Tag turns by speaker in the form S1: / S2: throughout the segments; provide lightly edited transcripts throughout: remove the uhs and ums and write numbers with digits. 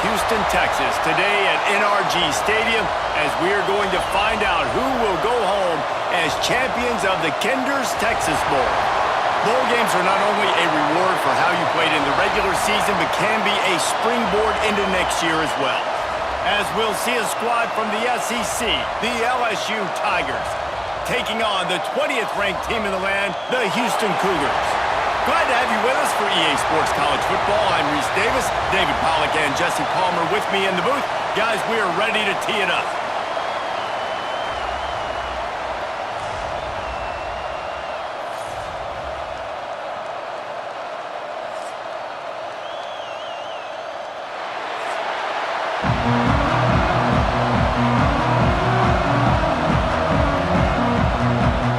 S1: Houston, Texas, today at NRG Stadium as we are going to find out who will go home as champions of the Cougars Texas Bowl. Bowl games are not only a reward for how you played in the regular season, but can be a springboard into next year as well. As we'll see a squad from the SEC, the LSU Tigers, taking on the 20th ranked team in the land, the Houston Cougars. Glad to have you with us for EA Sports College Football. I'm Reese Davis, David Pollack and Jesse Palmer with me in the booth. Guys, we are ready to tee it up.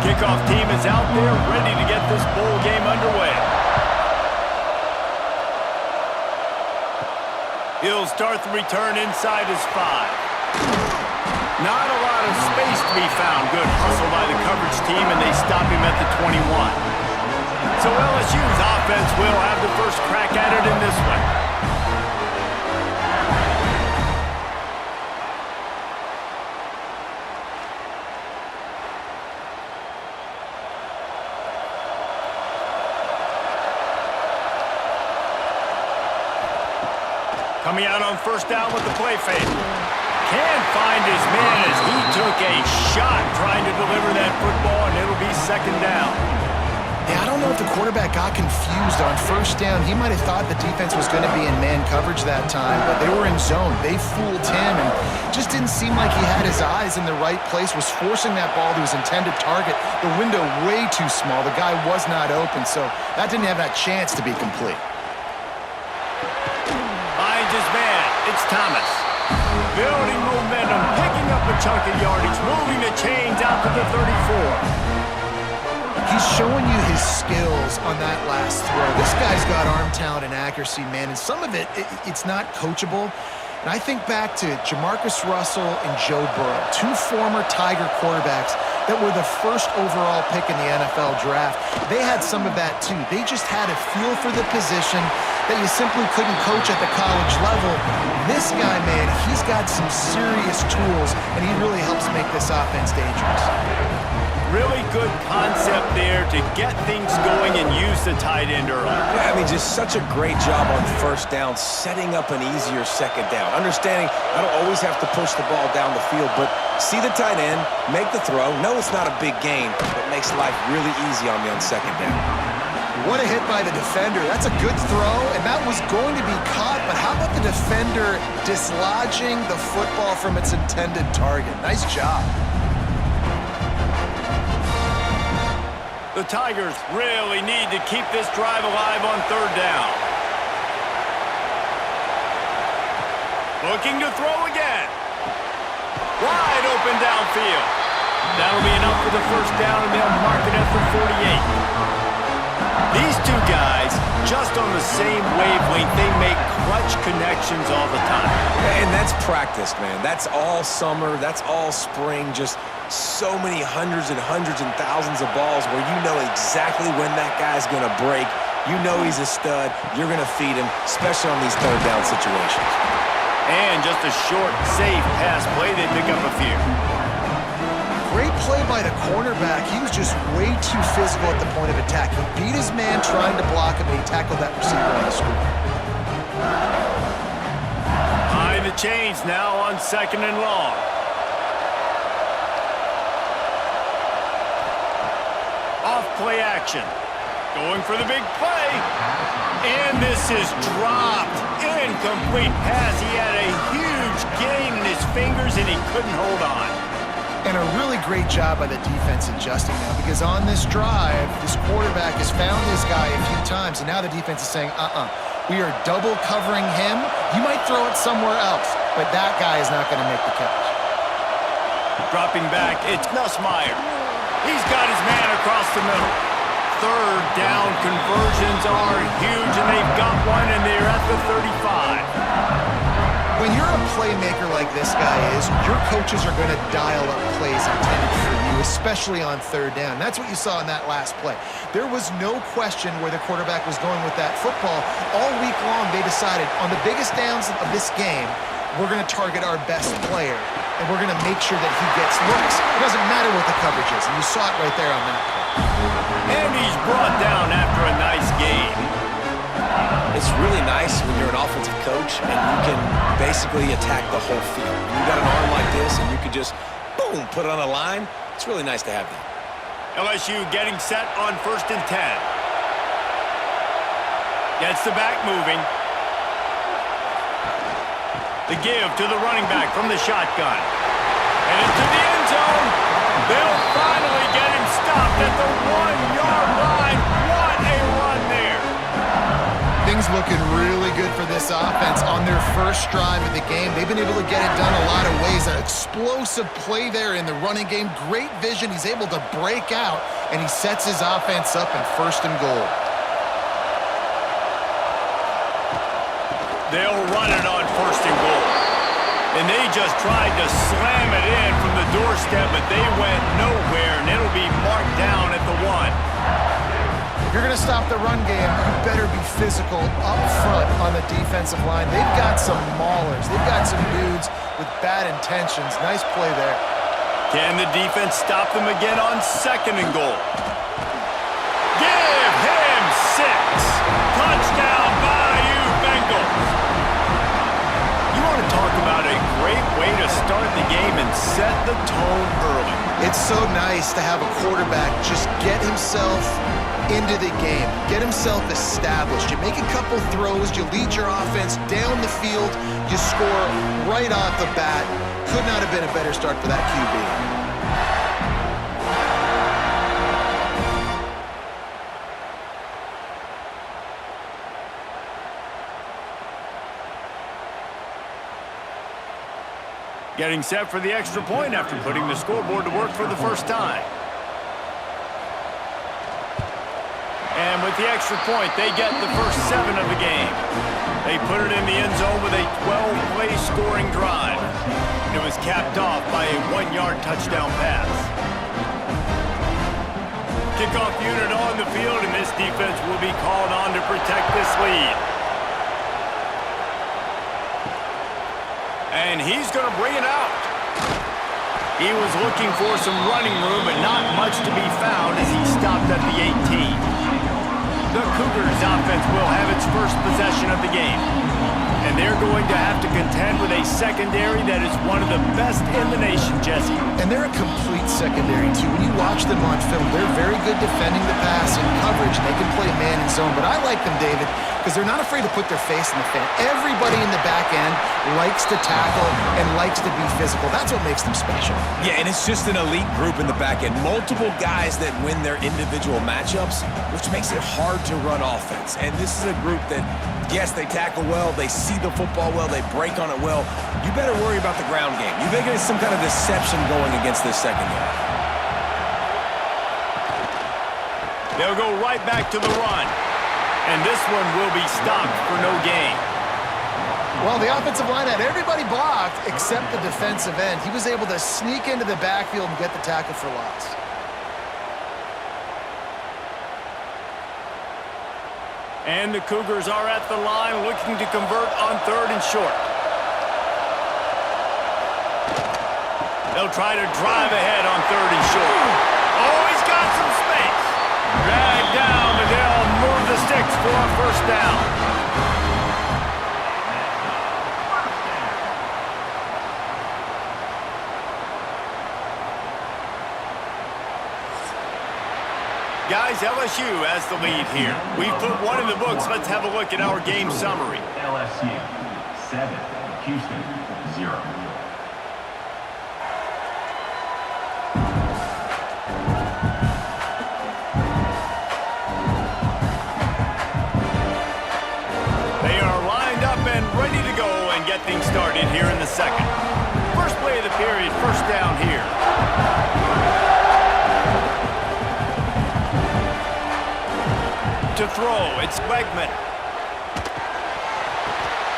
S1: Kickoff team is out there ready to get this bowl game underway. He'll start the return inside his 5. Not a lot of space to be found. Good hustle by the coverage team, and they stop him at the 21. So LSU's offense will have the first crack at it in this one. Coming out on first down with the play fake. Can't find his man as he took a shot trying to deliver that football, and it'll be second down.
S2: Yeah, I don't know if the quarterback got confused on first down. He might have thought the defense was going to be in man coverage that time, but they were in zone. They fooled him and just didn't seem like he had his eyes in the right place, was forcing that ball to his intended target. The window way too small. The guy was not open, so that didn't have that chance to be complete.
S1: His man, it's Thomas. Building momentum, picking up a chunk of yardage, moving the chains out to the 34.
S2: He's showing you his skills on that last throw. This guy's got arm talent and accuracy, man, and some of it's not coachable. And I think back to Jamarcus Russell and Joe Burrow, 2 former Tiger quarterbacks that were the first overall pick in the NFL draft. They had some of that too. They just had a feel for the position that you simply couldn't coach at the college level. This guy, man, he's got some serious tools, and he really helps make this offense dangerous.
S1: Really good concept there to get things going and use the tight end early.
S3: Yeah, I mean, just such a great job on first down, setting up an easier second down. Understanding I don't always have to push the ball down the field, but see the tight end, make the throw. No, it's not a big gain, but makes life really easy on me on second down.
S2: What a hit by the defender. That's a good throw, and that was going to be caught, but how about the defender dislodging the football from its intended target? Nice job.
S1: The Tigers really need to keep this drive alive on third down. Looking to throw again. Wide open downfield. That'll be enough for the first down, and they'll mark it at the 48. These two guys, just on the same wavelength, they make clutch connections all the time.
S3: And that's practice, man. That's all summer. That's all spring. Just so many hundreds and thousands of balls where you know exactly when that guy's going to break. You know he's a stud. You're going to feed him, especially on these third down situations.
S1: And just a short, safe pass play, they pick up a few.
S2: Great play by the cornerback. He was just way too physical at the point of attack. He beat his man trying to block him, and he tackled that receiver on the screen.
S1: Behind the chains now on second and long. Off play action. Going for the big play. And this is dropped. Incomplete pass. He had a huge gain in his fingers, and he couldn't hold on.
S2: And a really great job by the defense adjusting now, because on this drive, this quarterback has found his guy a few times, and now the defense is saying, we are double covering him. You might throw it somewhere else, but that guy is not going to make the catch.
S1: Dropping back, it's Nussmeier. He's got his man across the middle. Third down conversions are huge, and they've got one, and they're at the 35.
S2: When you're a playmaker like this guy is, your coaches are going to dial up plays intended for you, especially on third down. That's what you saw in that last play. There was no question where the quarterback was going with that football. All week long, they decided on the biggest downs of this game, we're going to target our best player, and we're going to make sure that he gets looks. It doesn't matter what the coverage is, and you saw it right there on that play.
S1: And he's brought down after a nice gain.
S3: It's really nice when you're an offensive coach and you can basically attack the whole field. You got an arm like this and you can just, boom, put it on a line. It's really nice to have that.
S1: LSU getting set on 1st and 10. Gets the back moving. The give to the running back from the shotgun. And into the end zone. They'll finally get him stopped at the 1-yard line. What a run there.
S2: Things looking really good for this offense on their first drive of the game. They've been able to get it done a lot of ways. An explosive play there in the running game. Great vision. He's able to break out, and he sets his offense up in 1st and goal.
S1: They'll run it on 1st and goal. And they just tried to slam it in from the doorstep, but they went nowhere, and it'll be marked down at the 1.
S2: If you're going to stop the run game, you better be physical up front on the defensive line. They've got some maulers. They've got some dudes with bad intentions. Nice play there.
S1: Can the defense stop them again on 2nd and goal? Give him 6. Touchdown, Bayou Bengals. You want to talk about a great way to start the game and set the tone early.
S2: It's so nice to have a quarterback just get himself into the game, get himself established. You make a couple throws, you lead your offense down the field, you score right off the bat. Could not have been a better start for that QB.
S1: Getting set for the extra point after putting the scoreboard to work for the first time. And with the extra point, they get the first 7 of the game. They put it in the end zone with a 12-play scoring drive. It was capped off by a 1-yard touchdown pass. Kickoff unit on the field, and this defense will be called on to protect this lead. And he's going to bring it out. He was looking for some running room, but not much to be found as he stopped at the 18. The Cougars offense will have its first possession of the game. And they're going to have to contend with a secondary that is one of the best in the nation, Jesse.
S2: And they're a complete secondary, too. When you watch them on film, they're very good defending the pass and coverage. They can play man and zone. But I like them, David, because they're not afraid to put their face in the fan. Everybody in the back end likes to tackle and likes to be physical. That's what makes them special.
S3: Yeah, and it's just an elite group in the back end. Multiple guys that win their individual matchups, which makes it hard to run offense. And this is a group that, yes, they tackle well, they see the football well, they break on it well. You better worry about the ground game. You think there's some kind of deception going against this secondary.
S1: They'll go right back to the run. And this one will be stopped for no gain.
S2: Well, the offensive line had everybody blocked except the defensive end. He was able to sneak into the backfield and get the tackle for loss.
S1: And the Cougars are at the line looking to convert on 3rd and short. They'll try to drive ahead on 3rd and short. Oh, he's got some space. Dragged down, but they'll move the sticks for a first down. Guys, LSU has the lead here. We've put one in the books. Let's have a look at our game summary.
S4: LSU 7, Houston 0.
S1: They are lined up and ready to go and get things started here in the second. First play of the period, first down here. To throw, it's Wegman.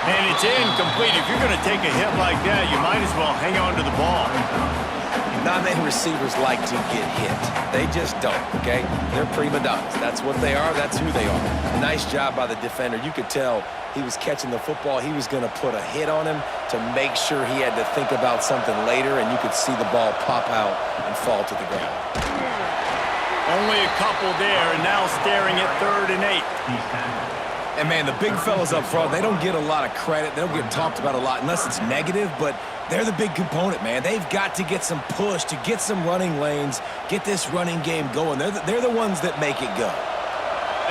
S1: And it's incomplete. If you're going to take a hit like that, you might as well hang on to the ball.
S3: Not many receivers like to get hit. They just don't, okay? They're prima donnas. That's what they are. That's who they are. Nice job by the defender. You could tell he was catching the football. He was going to put a hit on him to make sure he had to think about something later, and you could see the ball pop out and fall to the ground.
S1: Only a couple there, and now staring at 3rd and 8.
S3: And, man, the big fellas up front, they don't get a lot of credit. They don't get talked about a lot unless it's negative, but they're the big component, man. They've got to get some push, to get some running lanes, get this running game going. They're the ones that make it go.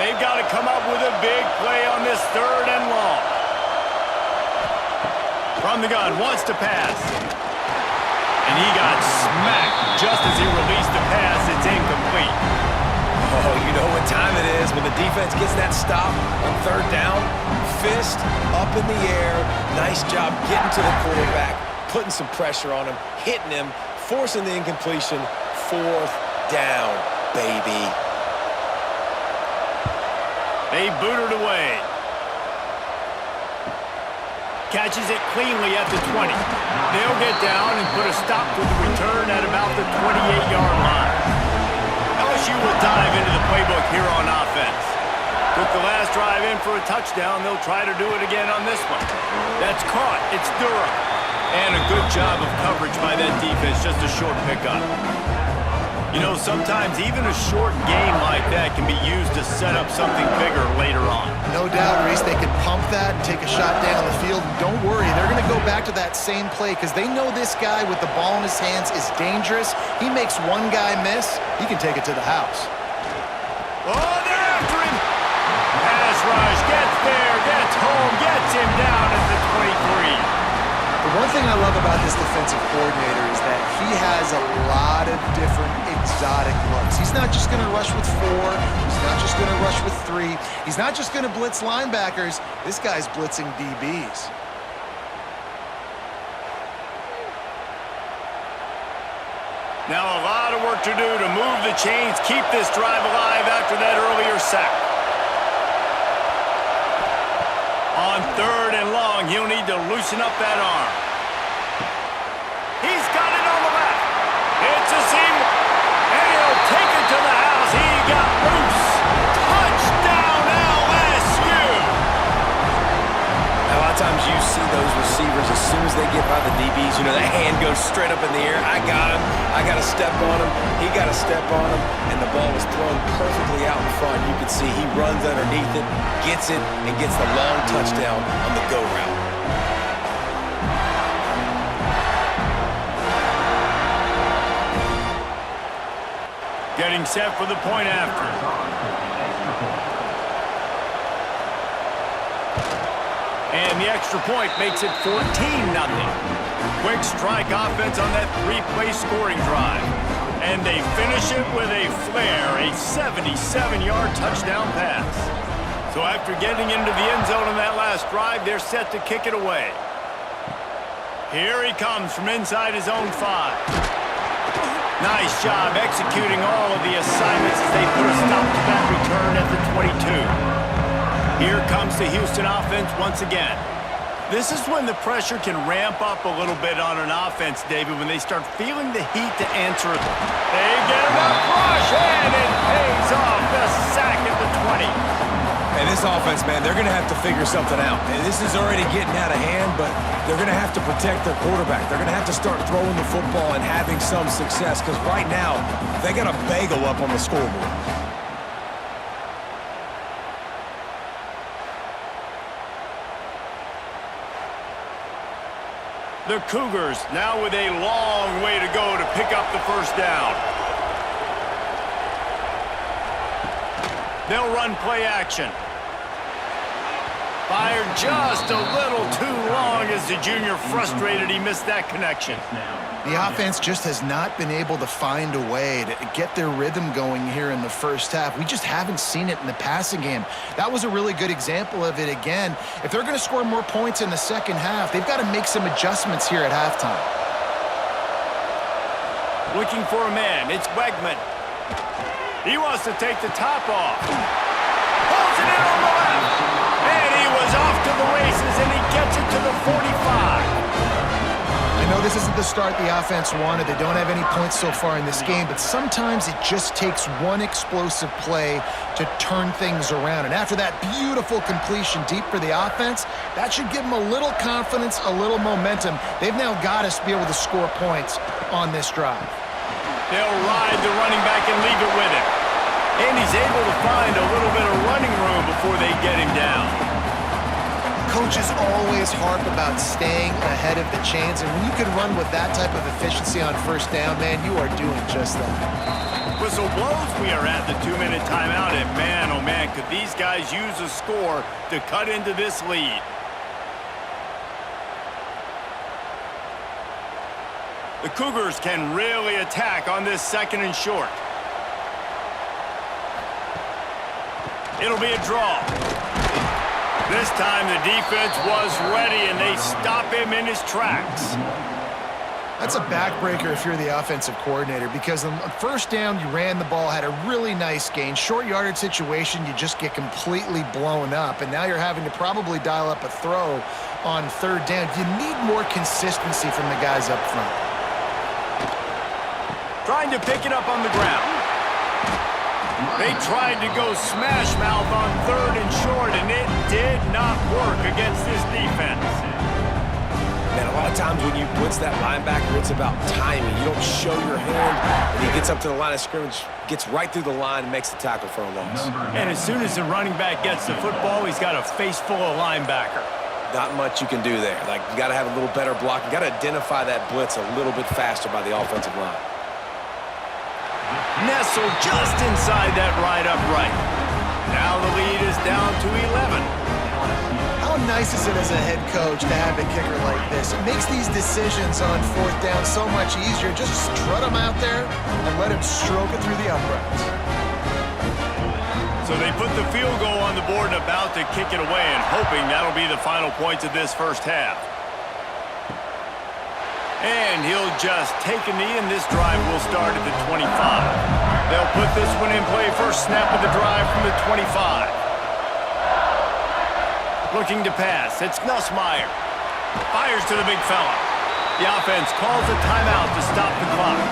S1: They've got to come up with a big play on this 3rd and long. From the gun, wants to pass. And he got smacked just as he released the pass. It's incomplete.
S3: Oh, you know what time it is when the defense gets that stop on 3rd down. Fist up in the air. Nice job getting to the quarterback, putting some pressure on him, hitting him, forcing the incompletion. 4th down, baby.
S1: They boot it away. Catches it cleanly at the 20. They'll get down and put a stop to the return at about the 28-yard line. LSU will dive into the playbook here on offense. Took the last drive in for a touchdown. They'll try to do it again on this one. That's caught. It's Durham. And a good job of coverage by that defense. Just a short pickup. You know, sometimes even a short game like that can be used to set up something bigger later on.
S2: No doubt, Reese, they can pump that and take a shot down the field. And don't worry, they're going to go back to that same play because they know this guy with the ball in his hands is dangerous. He makes one guy miss, he can take it to the house.
S1: Oh, they're after him. Pass rush, gets there, gets home, gets him down at the 23.
S2: The one thing I love about this defensive coordinator is that he has a lot of different exotic looks. He's not just going to rush with 4. He's not just going to rush with 3. He's not just going to blitz linebackers. This guy's blitzing DBs.
S1: Now a lot of work to do to move the chains, keep this drive alive after that earlier sack. On 3rd and long, he'll need to loosen up that arm. He's got it on the left. It's a seam, and he'll take it to the house. He got loose. Touchdown, LSU.
S3: Now, a lot of times you see those receivers, as soon as they get by the DBs, you know, that hand goes straight up in the air. I got him. I got to step on him. He got to step on him. And the ball was thrown perfectly out in front. You can see he runs underneath it, gets it, and gets the long touchdown on the go route.
S1: Getting set for the point after. And the extra point makes it 14-0. Quick strike offense on that 3-play scoring drive. And they finish it with a flair, a 77-yard touchdown pass. So after getting into the end zone on that last drive, they're set to kick it away. Here he comes from inside his own 5. Nice job executing all of the assignments as they put a stop to that return at the 22. Here comes the Houston offense once again. This is when the pressure can ramp up a little bit on an offense, David, when they start feeling the heat to answer it. They get him up rush, and it pays off. The sack at the 20.
S3: And this offense, man, they're going to have to figure something out. And this is already getting out of hand, but they're going to have to protect their quarterback. They're going to have to start throwing the football and having some success because right now, they got a bagel up on the scoreboard.
S1: The Cougars now with a long way to go to pick up the first down. They'll run play action. Fired just a little too long as the junior frustrated. He missed that connection.
S2: The offense just has not been able to find a way to get their rhythm going here in the first half. We just haven't seen it in the passing game. That was a really good example of it again. If they're going to score more points in the second half, they've got to make some adjustments here at halftime.
S1: Looking for a man. It's Wegman. He wants to take the top off. Pulls it in on the left. And he was off to the races, and he gets to the 45.
S2: I know this isn't the start the offense wanted. They don't have any points so far in this game, but sometimes it just takes one explosive play to turn things around. And after that beautiful completion deep for the offense, that should give them a little confidence, a little momentum. They've now got to be able to score points on this drive.
S1: They'll ride the running back and leave it with him. And he's able to find a little bit of running room before they get him down.
S2: Coaches always harp about staying ahead of the chains, and when you can run with that type of efficiency on first down, man, you are doing just that.
S1: Whistle blows, we are at the 2-minute timeout, and man, oh man, could these guys use a score to cut into this lead. The Cougars can really attack on this 2nd and short. It'll be a draw. This time the defense was ready, and they stop him in his tracks.
S2: That's a backbreaker if you're the offensive coordinator, because on first down, you ran the ball, had a really nice gain. Short yardage situation, you just get completely blown up, and now you're having to probably dial up a throw on 3rd down. You need more consistency from the guys up front.
S1: Trying to pick it up on the ground. They tried to go smash mouth on 3rd and short, and it did not work against this defense.
S3: Man, a lot of times when you blitz that linebacker, it's about timing. You don't show your hand, and he gets up to the line of scrimmage, gets right through the line, and makes the tackle for a loss.
S1: And as soon as the running back gets the football, he's got a face full of linebacker.
S3: Not much you can do there. Like, you got to have a little better block. You got to identify that blitz a little bit faster by the offensive line.
S1: Nestled just inside that right upright. Now the lead is down to 11.
S2: How nice is it as a head coach to have a kicker like this? It makes these decisions on 4th down so much easier. Just strut him out there and let him stroke it through the uprights.
S1: So they put the field goal on the board and about to kick it away, and hoping that'll be the final points of this first half. And he'll just take a knee, and this drive will start at the 25. They'll put this one in play first snap of the drive from the 25. Looking to pass. It's Nussmeier. Fires to the big fella. The offense calls a timeout to stop the clock.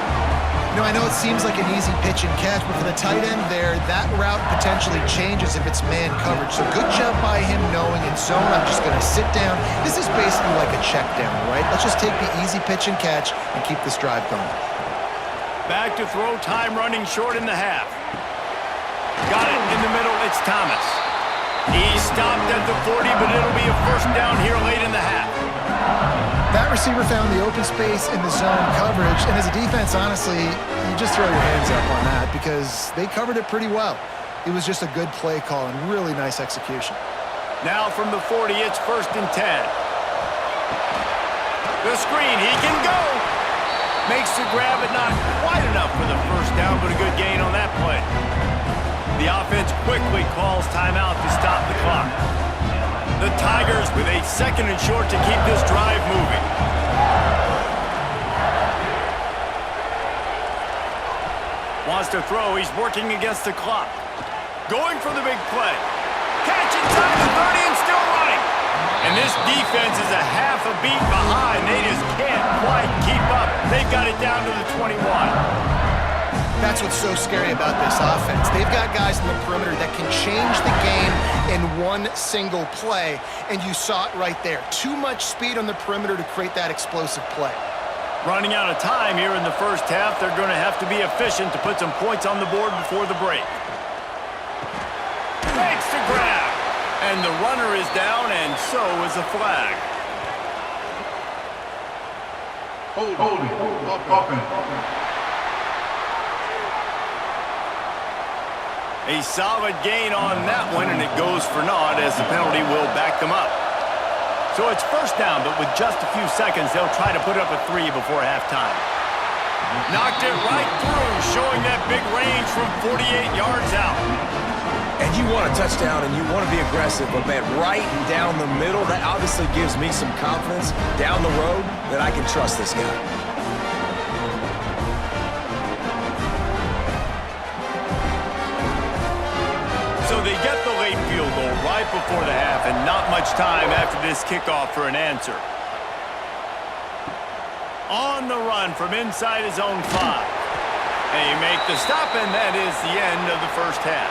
S2: You know, I know it seems like an easy pitch and catch, but for the tight end there, that route potentially changes if it's man coverage. So good job by him knowing in zone, I'm just going to sit down. This is basically like a check down, right? Let's just take the easy pitch and catch and keep this drive going.
S1: Back to throw, time running short in the half. Got it in the middle, it's Thomas. He stopped at the 40, but it'll be a first down here late in the half.
S2: That receiver found the open space in the zone coverage, and as a defense, honestly, you just throw your hands up on that because they covered it pretty well. It was just a good play call and really nice execution.
S1: Now from the 40, it's 1st and 10. The screen, he can go. Makes the grab, but not quite enough for the first down, but a good gain on that play. The offense quickly calls timeout to stop the clock. The Tigers with a 2nd and short to keep this drive moving. Wants to throw. He's working against the clock. Going for the big play. Catch inside the 30 and still running. And this defense is a half a beat behind. They just can't quite keep up. They've got it down to the 21.
S2: That's what's so scary about this offense. They've got guys in the perimeter that can change the game in one single play, and you saw it right there. Too much speed on the perimeter to create that explosive play.
S1: Running out of time here in the first half. They're going to have to be efficient to put some points on the board before the break. Makes the grab. And the runner is down, and so is the flag.
S4: Holding. Offense.
S1: A solid gain on that one, and it goes for naught as the penalty will back them up. So it's first down, but with just a few seconds, they'll try to put up a 3 before halftime. Knocked it right through, showing that big range from 48 yards out.
S3: And you want a touchdown, and you want to be aggressive, but, man, right down the middle, that obviously gives me some confidence down the road that I can trust this guy.
S1: So they get the late field goal right before the half, and not much time after this kickoff for an answer. On the run from inside his own 5. They make the stop, and that is the end of the first half.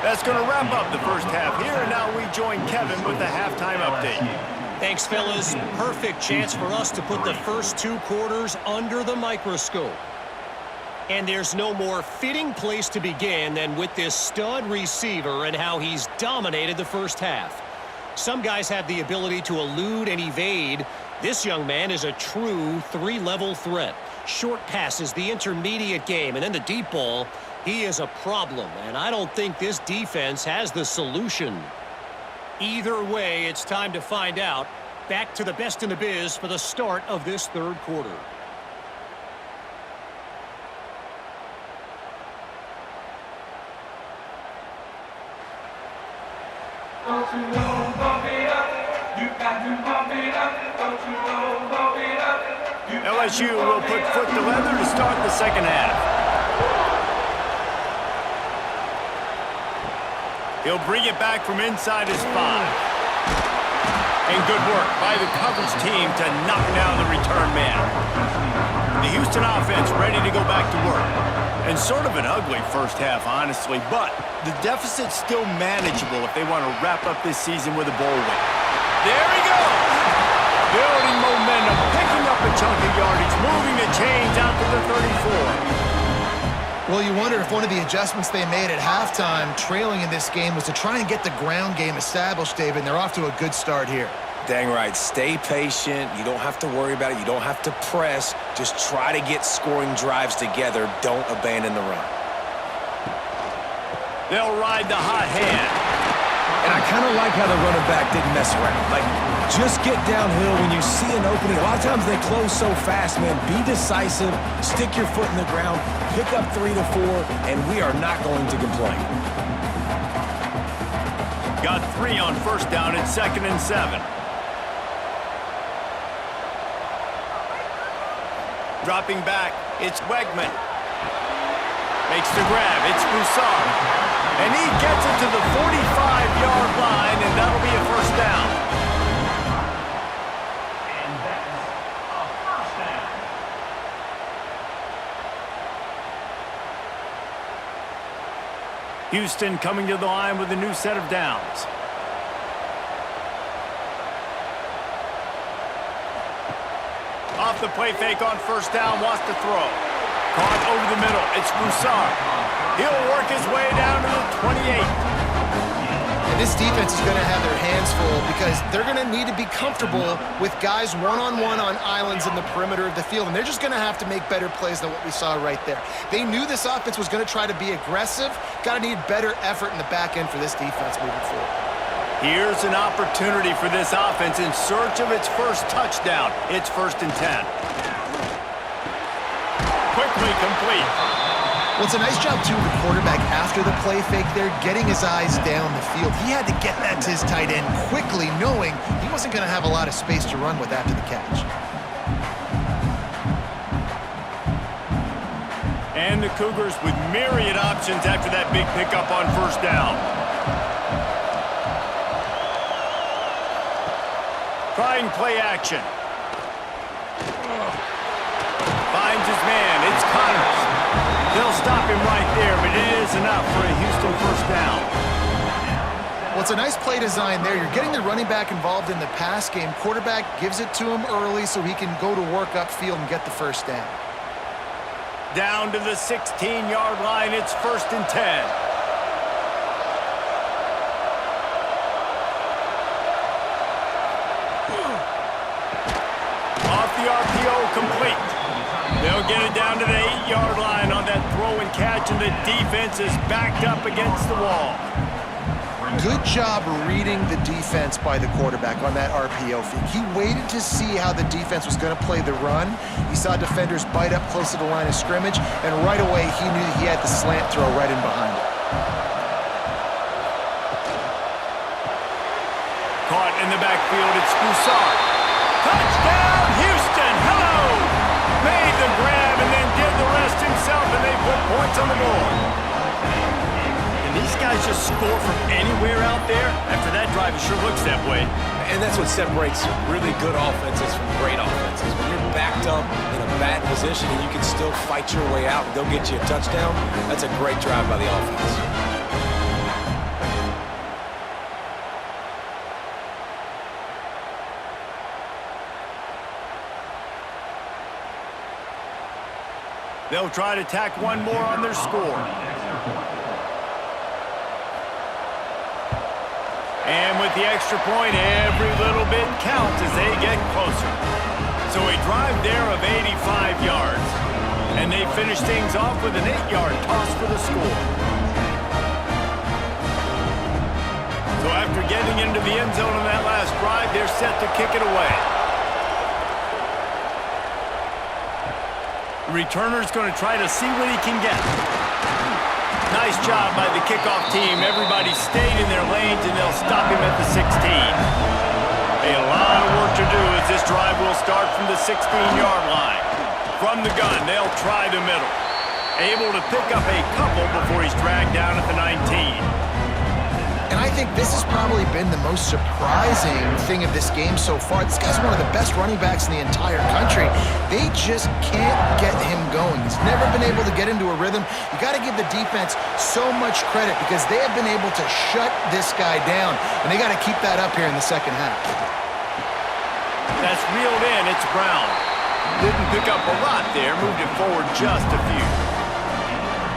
S1: That's going to wrap up the first half here, and now we join Kevin with the halftime update.
S5: Thanks, fellas. Perfect chance for us to put the first 2 quarters under the microscope. And there's no more fitting place to begin than with this stud receiver and how he's dominated the first half. Some guys have the ability to elude and evade. This young man is a true 3-level threat. Short passes, the intermediate game, and then the deep ball. He is a problem, and I don't think this defense has the solution. Either way, it's time to find out. Back to the best in the biz for the start of this third quarter.
S6: Don't you know, bump it up. You got to bump it up. Don't you know, bump it up.
S1: LSU will put foot to leather to start the second half. He'll bring it back from inside his 5. And good work by the coverage team to knock down the return man. The Houston offense ready to go back to work. And sort of an ugly first half, honestly, but the deficit's still manageable if they want to wrap up this season with a bowl win. There he goes! Building momentum, picking up a chunk of yardage, moving the chains out to the 34.
S2: Well, you wonder if one of the adjustments they made at halftime, trailing in this game, was to try and get the ground game established, David, and they're off to a good start here.
S3: Dang right. Stay patient. You don't have to worry about it. You don't have to press. Just try to get scoring drives together. Don't abandon the run.
S1: They'll ride the hot hand.
S3: And I kind of like how the running back didn't mess around. Like, just get downhill when you see an opening. A lot of times they close so fast, man. Be decisive. Stick your foot in the ground. Pick up 3 to 4, and we are not going to complain.
S1: Got 3 on first down and 2nd and 7. Dropping back, it's Wegman. Makes the grab, it's Broussard. And he gets it to the 45-yard line, and that'll be a first down.
S6: And that's a first down.
S1: Houston coming to the line with a new set of downs. Off the play fake on first down, wants to throw. Caught over the middle, it's Broussard. He'll work his way down to the 28.
S2: And this defense is going to have their hands full because they're going to need to be comfortable with guys one-on-one on islands in the perimeter of the field, and they're just going to have to make better plays than what we saw right there. They knew this offense was going to try to be aggressive. Got to need better effort in the back end for this defense moving forward.
S1: Here's an opportunity for this offense in search of its first touchdown. It's 1st and 10. Quickly complete.
S2: Well, it's a nice job, too, of the quarterback after the play fake there, getting his eyes down the field. He had to get that to his tight end quickly, knowing he wasn't going to have a lot of space to run with after the catch.
S1: And the Cougars with myriad options after that big pickup on first down. Trying play action. Finds his man. It's Cougars. They'll stop him right there, but it is enough for a Houston first down.
S2: Well, it's a nice play design there. You're getting the running back involved in the pass game. Quarterback gives it to him early so he can go to work upfield and get the first down.
S1: Down to the 16-yard line. It's 1st and 10. Off the RPO, complete. They'll get it down to the 8-yard line on that throw and catch, and the defense is backed up against the wall.
S2: Good job reading the defense by the quarterback on that RPO feed. He waited to see how the defense was going to play the run. He saw defenders bite up close to the line of scrimmage, and right away he knew he had the slant throw right in behind it.
S1: Caught in the backfield, it's Broussard. Touchdown, Houston! Hello! Made the grab and then did the rest himself, and they put points on the board. And these these guys just score from anywhere out there? After that drive, it sure looks that way.
S3: And that's what separates really good offenses from great offenses. When you're backed up in a bad position and you can still fight your way out and go get you a touchdown, that's a great drive by the offense.
S1: They'll try to tack one more on their score. And with the extra point, every little bit counts as they get closer. So a drive there of 85 yards. And they finish things off with an 8-yard toss for the score. So after getting into the end zone on that last drive, they're set to kick it away. The returner's going to try to see what he can get. Nice job by the kickoff team. Everybody stayed in their lanes, and they'll stop him at the 16. A lot of work to do as this drive will start from the 16-yard line. From the gun, they'll try the middle. Able to pick up a couple before he's dragged down at the 19.
S2: And I think this has probably been the most surprising thing of this game so far. This guy's one of the best running backs in the entire country. They just can't get him going. He's never been able to get into a rhythm. You got to give the defense so much credit because they have been able to shut this guy down, and they got to keep that up here in the second half.
S1: That's reeled in. It's Brown. Didn't pick up a lot there. Moved it forward just a few.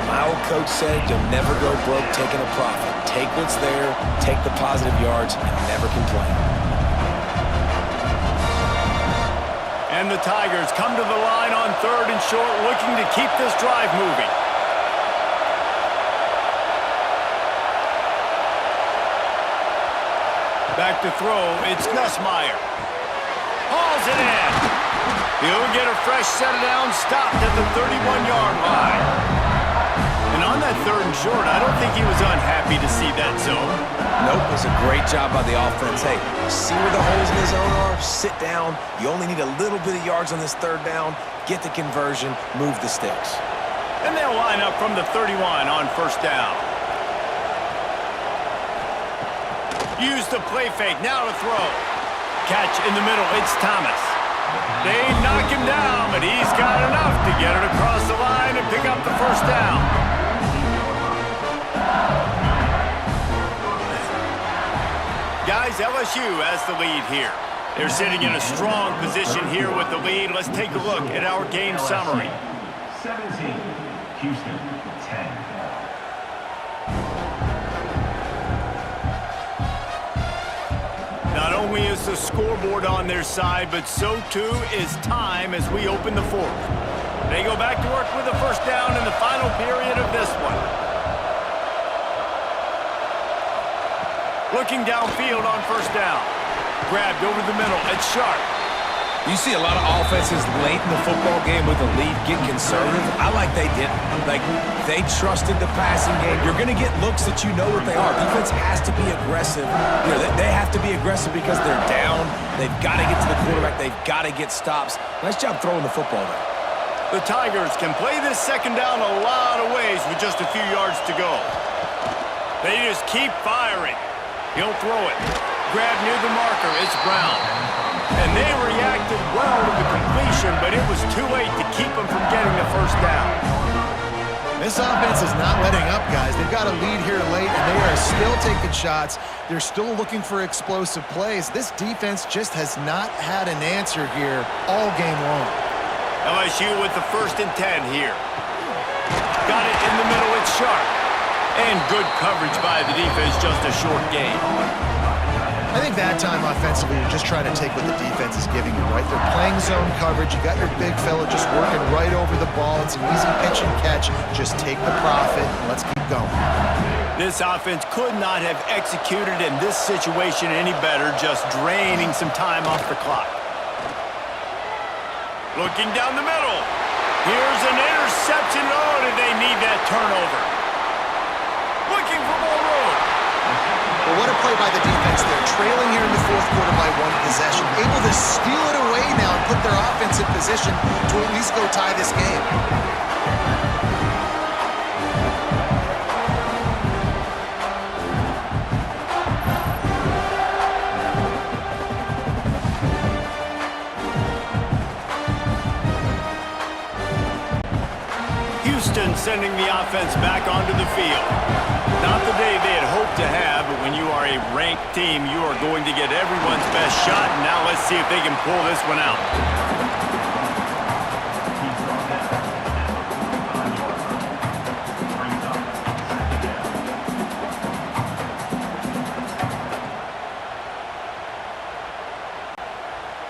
S3: My old coach said you'll never go broke taking a profit. Take what's there, take the positive yards, and never complain.
S1: And the Tigers come to the line on 3rd and short, looking to keep this drive moving. Back to throw, it's Nussmeier. Hauls it in. He'll get a fresh set down, stopped at the 31-yard line. And on that 3rd and short, I don't think he was unhappy to see that zone.
S3: Nope, it was a great job by the offense. Hey, see where the holes in the zone are? Sit down. You only need a little bit of yards on this 3rd down. Get the conversion, move the sticks.
S1: And they'll line up from the 31 on 1st down. Use the play fake, now to throw. Catch in the middle, it's Thomas. They knock him down, but he's got enough to get it across the line and pick up the 1st down. Guys, LSU has the lead here. They're sitting in a strong position here with the lead. Let's take a look at our game summary.
S6: 17, Houston, 10.
S1: Not only is the scoreboard on their side, but so too is time as we open the 4th. They go back to work with the 1st down in the final period of this one. Looking downfield on 1st down. Grabbed over the middle. It's Sharp.
S3: You see a lot of offenses late in the football game with a lead get conservative. I like they didn't. Like, they trusted the passing game. You're going to get looks that you know what they are. Defense has to be aggressive. You know, they have to be aggressive because they're down. They've got to get to the quarterback. They've got to get stops. Nice job throwing the football there.
S1: The Tigers can play this 2nd down a lot of ways with just a few yards to go. They just keep firing. He'll throw it. Grab near the marker. It's Brown. And they reacted well to the completion, but it was too late to keep them from getting the 1st down.
S2: This offense is not letting up, guys. They've got a lead here late, and they are still taking shots. They're still looking for explosive plays. This defense just has not had an answer here all game long.
S1: LSU with the 1st and 10 here. Got it in the middle. It's Sharp. And good coverage by the defense, just a short gain.
S2: I think that time offensively, you're just trying to take what the defense is giving you, right? They're playing zone coverage. You got your big fella just working right over the ball. It's an easy pitch and catch. Just take the profit and let's keep going.
S1: This offense could not have executed in this situation any better, just draining some time off the clock. Looking down the middle. Here's an interception. Oh, did they need that turnover? Looking for more room.
S2: Well, what a play by the defense there. Trailing here in the 4th quarter by 1 possession. Able to steal it away now and put their offense in position to at least go tie this game.
S1: Substitution sending the offense back onto the field. Not the day they had hoped to have, but when you are a ranked team, you are going to get everyone's best shot. And now let's see if they can pull this one out.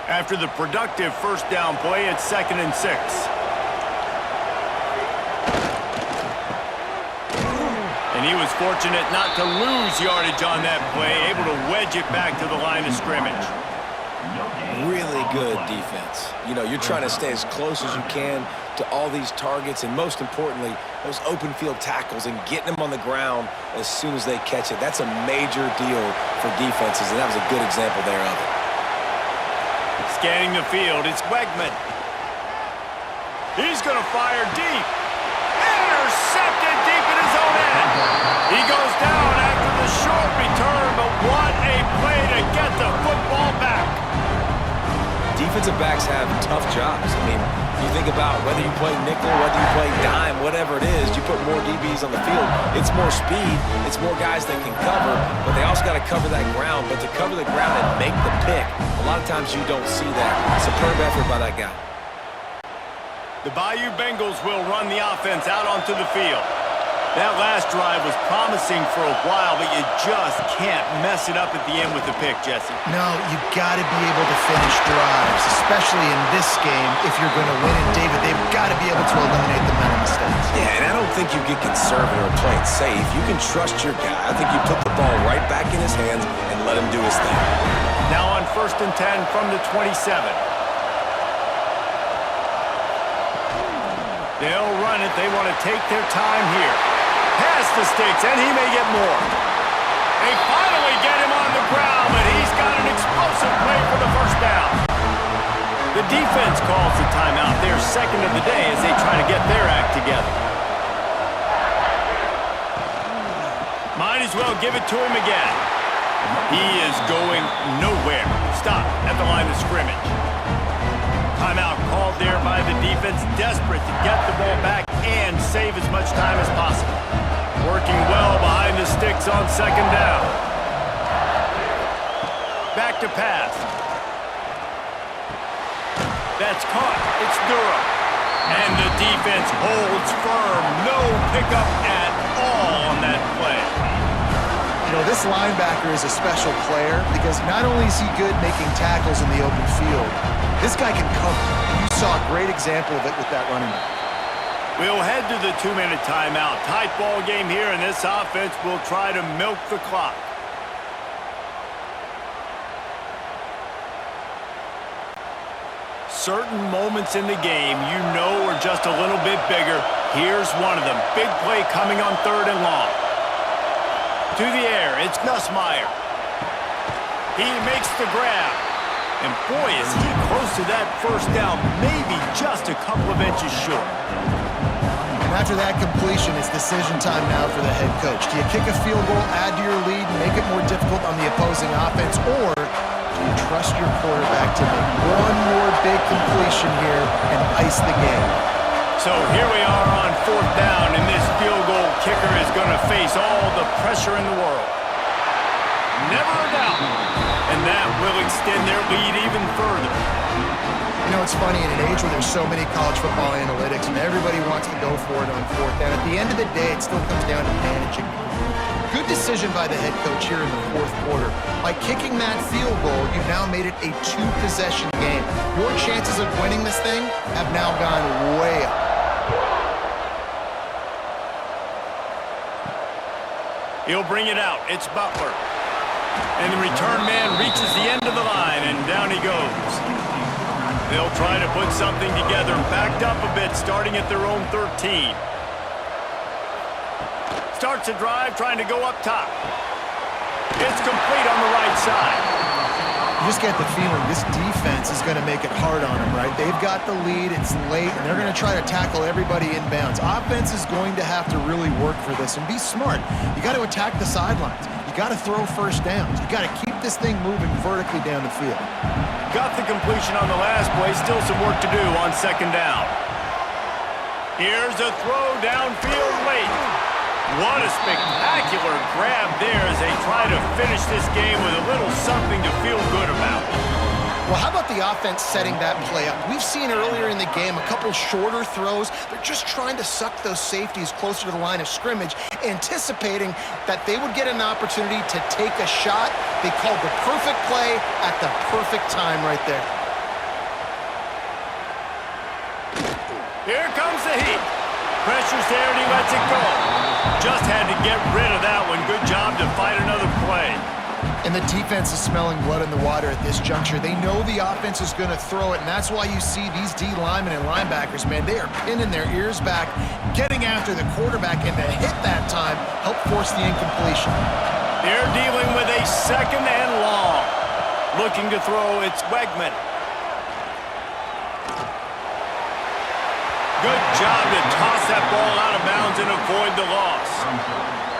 S1: After the productive first down play, it's 2nd and 6. And he was fortunate not to lose yardage on that play, able to wedge it back to the line of scrimmage.
S3: Really good defense. You know, you're trying to stay as close as you can to all these targets, and most importantly, those open field tackles and getting them on the ground as soon as they catch it. That's a major deal for defenses, and that was a good example there of it.
S1: Scanning the field, it's Wegman. He's going to fire deep. Intercepted deep in his own end. He goes down after the short return, but what a play to get the football back.
S3: Defensive backs have tough jobs. I mean, you think about whether you play nickel, whether you play dime, whatever it is, you put more DBs on the field. It's more speed. It's more guys that can cover, but they also got to cover that ground. But to cover the ground and make the pick, a lot of times you don't see that. Superb effort by that guy.
S1: The Bayou Bengals will run the offense out onto the field. That last drive was promising for a while, but you just can't mess it up at the end with the pick, Jesse.
S2: No, you've got to be able to finish drives, especially in this game. If you're going to win it, David, they've got to be able to eliminate the mental mistakes.
S3: Yeah, and I don't think you get conservative or play it safe. You can trust your guy. I think you put the ball right back in his hands and let him do his thing.
S1: Now on 1st and 10 from the 27. They'll run it. They want to take their time here. Past the sticks, and he may get more. They finally get him on the ground, but he's got an explosive play for the first down. The defense calls the timeout. Their 2nd of the day as they try to get their act together. Might as well give it to him again. He is going nowhere. Stop at the line of scrimmage. Timeout called there by the defense, desperate to get the ball back and save as much time as possible. Working well behind the sticks on 2nd down. Back to pass. That's caught. It's Durham. And the defense holds firm. No pickup at all on that play.
S2: You know, this linebacker is a special player because not only is he good making tackles in the open field, this guy can cover. You saw a great example of it with that running back.
S1: We'll head to the 2-minute timeout. Tight ball game here, and this offense will try to milk the clock. Certain moments in the game you know are just a little bit bigger. Here's one of them. Big play coming on 3rd and long. To the air, it's Nussmeier. He makes the grab. And boy, is he close to that first down, maybe just a couple of inches short.
S2: And after that completion, it's decision time now for the head coach. Do you kick a field goal, add to your lead, and make it more difficult on the opposing offense, or do you trust your quarterback to make one more big completion here and ice the game?
S1: So here we are on 4th down, and this field goal kicker is going to face all the pressure in the world. Never a doubt. And that will extend their lead even further.
S2: You know, it's funny, in an age where there's so many college football analytics and everybody wants to go for it on 4th down, at the end of the day, it still comes down to managing. Good decision by the head coach here in the 4th quarter. By kicking that field goal, you've now made it a 2-possession game. Your chances of winning this thing have now gone way up.
S1: He'll bring it out. It's Butler. And the return man reaches the end of the line, and down he goes. They'll try to put something together, backed up a bit, starting at their own 13. Starts a drive, trying to go up top. It's complete on the right side.
S2: You just get the feeling this defense is going to make it hard on them, right? They've got the lead, it's late, and they're going to try to tackle everybody inbounds. Offense is going to have to really work for this and be smart. You got to attack the sidelines. You got to throw first downs. You got to keep this thing moving vertically down the field.
S1: Got the completion on the last play. Still some work to do on 2nd down. Here's a throw downfield late. What a spectacular grab there as they try to finish this game with a little something to feel good about.
S2: Well, how about the offense setting that play up? We've seen earlier in the game a couple shorter throws. They're just trying to suck those safeties closer to the line of scrimmage, anticipating that they would get an opportunity to take a shot. They called the perfect play at the perfect time right there.
S1: Here comes the heat. Pressure's there and he lets it go. Just had to get rid of that one. Good job to fight another play.
S2: And the defense is smelling blood in the water at this juncture. They know the offense is going to throw it, and that's why you see these D linemen and linebackers, man, they are pinning their ears back, getting after the quarterback, and to hit that time help force the incompletion.
S1: They're dealing with a second and long. Looking to throw, it's Wegman. Good job to toss that ball out of bounds and avoid the loss.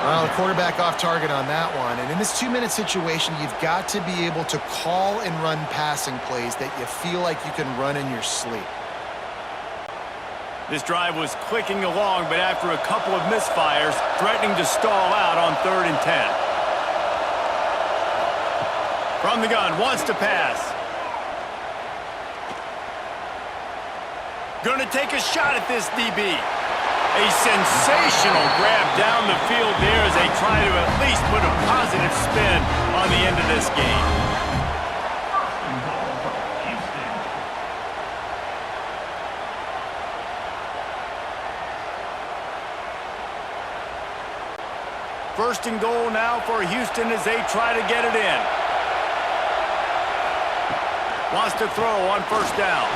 S2: Well, the quarterback off target on that one. And in this 2-minute situation, you've got to be able to call and run passing plays that you feel like you can run in your sleep.
S1: This drive was clicking along, but after a couple of misfires, threatening to stall out on 3rd and 10. From the gun, wants to pass. Gonna take a shot at this DB. A sensational grab down the field there as they try to at least put a positive spin on the end of this game. First and goal now for Houston as they try to get it in. Wants to throw on 1st down.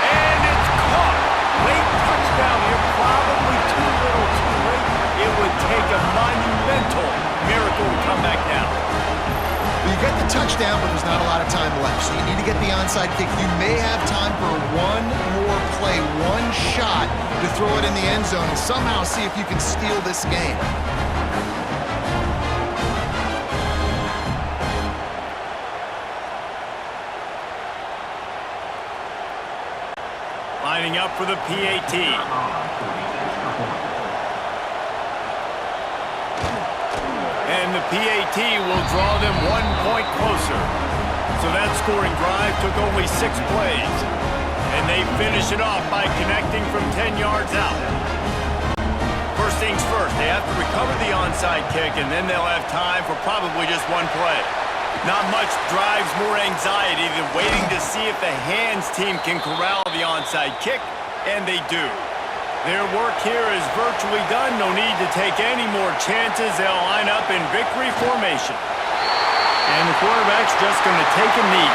S1: And it's caught. Late touchdown here, probably too little too late. It would take a monumental miracle to come back down.
S2: You get the touchdown, but there's not a lot of time left, so you need to get the onside kick. You may have time for one more play, one shot to throw it in the end zone and somehow see if you can steal this game.
S1: Lining up for the PAT. And the PAT will draw them 1 point closer. So that scoring drive took only 6 plays. And they finish it off by connecting from 10 yards out. First things first, they have to recover the onside kick, and then they'll have time for probably just 1 play. Not much drives more anxiety than waiting to see if the hands team can corral the onside kick, and they do. Their work here is virtually done. No need to take any more chances. They'll line up in victory formation. And the quarterback's just going to take a knee.